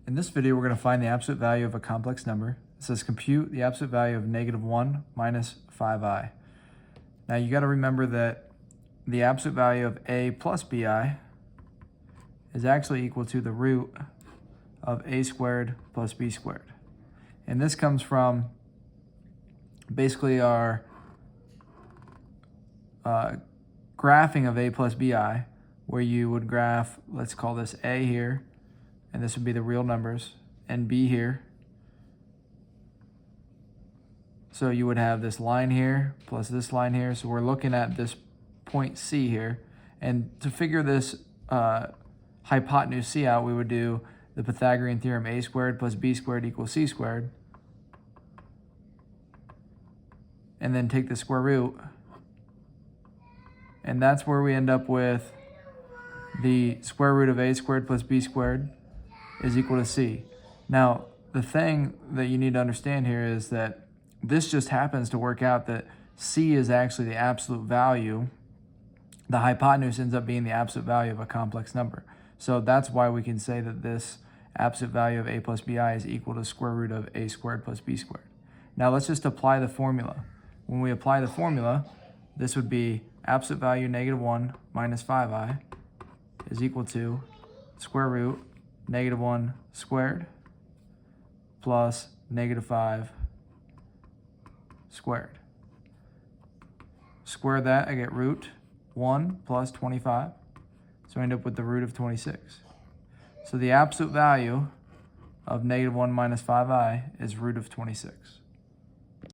In this video, we're going to find the absolute value of a complex number. It says compute the absolute value of -1 minus 5i. Now you got to remember that the absolute value of a plus bi is actually equal to the root of a squared plus b squared. And this comes from basically our graphing of a plus bi, where you would graph, let's call this a here, and this would be the real numbers, and b here. So you would have this line here plus this line here. So we're looking at this point C here. And to figure this hypotenuse C out, we would do the Pythagorean theorem, a squared plus b squared equals c squared. And then take the square root. And that's where we end up with the square root of a squared plus b squared is equal to c. Now, the thing that you need to understand here is that this just happens to work out that c is actually the absolute value. The hypotenuse ends up being the absolute value of a complex number. So that's why we can say that this absolute value of a plus bi is equal to square root of a squared plus b squared. Now let's just apply the formula. When we apply the formula, this would be absolute value -1 minus 5i is equal to square root -1 squared plus -5 squared. Square that, I get root 1 plus 25. So I end up with the root of 26. So the absolute value of -1 minus 5i is root of 26.